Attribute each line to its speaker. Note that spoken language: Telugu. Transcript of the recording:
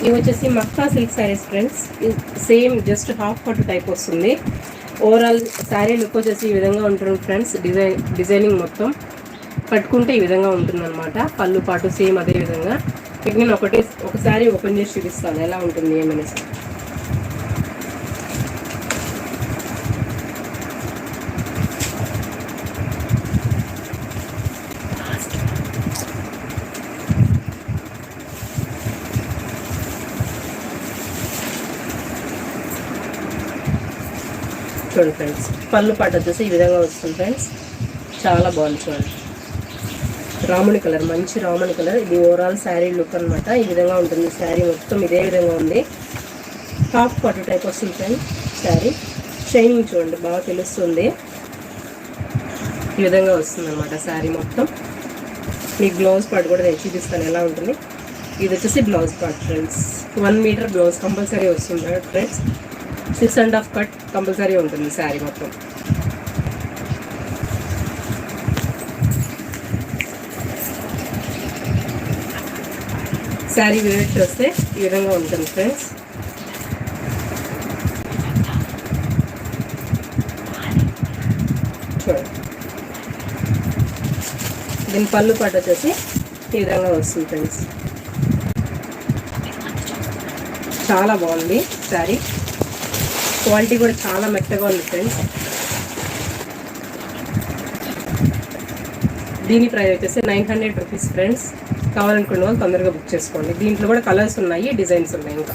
Speaker 1: ఇవి వచ్చేసి మక్కా silk saris friends. Same just half పట్టు టైప్ వస్తుంది. ఓవరాల్ శారీ లుక్ వచ్చేసి ఈ విధంగా ఉంటుంది ఫ్రెండ్స్. డిజైనింగ్ మొత్తం కట్టుకుంటే ఈ విధంగా ఉంటుందన్నమాట. పళ్ళు పాటు సేమ్ అదే విధంగా. మీకు నేను ఒకసారి ఓపెన్ చేసి చూపిస్తాను ఎలా ఉంటుంది ఏమనేసి. చూడండి ఫ్రెండ్స్, పళ్ళు పాటు వచ్చేసి ఈ విధంగా వస్తుంది ఫ్రెండ్స్. చాలా బాగుంది చూడండి. రాముని కలర్, మంచి రాముని కలర్. ఇది ఓవరాల్ శారీ లుక్ అనమాట. ఈ విధంగా ఉంటుంది శారీ మొత్తం ఇదే విధంగా ఉంది. హాఫ్ పట్టు టైప్ వస్తుంది ఫ్రెండ్స్ శారీ. షైనింగ్ చూడండి బాగా తెలుస్తుంది. ఈ విధంగా వస్తుంది అనమాట శారీ మొత్తం. మీకు బ్లౌజ్ పార్ట్ కూడా నేను చూపిస్తాను ఎలా ఉంటుంది. ఇది వచ్చేసి blouse part friends. 1 metre blouse compulsory వస్తుంది ఫ్రెండ్స్. 6.5 కట్ కంపల్సరీ ఉంటుంది శారీ మొత్తం. శారీ వేట్ వస్తే ఈ విధంగా ఉంటుంది ఫ్రెండ్స్. చూడండి, దీని పళ్ళు పాటు వచ్చేసి ఈ విధంగా వస్తుంది ఫ్రెండ్స్. చాలా బాగుంది శారీ. క్వాలిటీ కూడా చాలా మెత్తగా ఉంది ఫ్రెండ్స్. దీని ప్రైస్ వచ్చేసి 900 రూపీస్ ఫ్రెండ్స్. కావాలనుకున్న వాళ్ళు తొందరగా బుక్ చేసుకోండి. దీంట్లో కూడా కలర్స్ ఉన్నాయి, డిజైన్స్ ఉన్నాయి ఇంకా.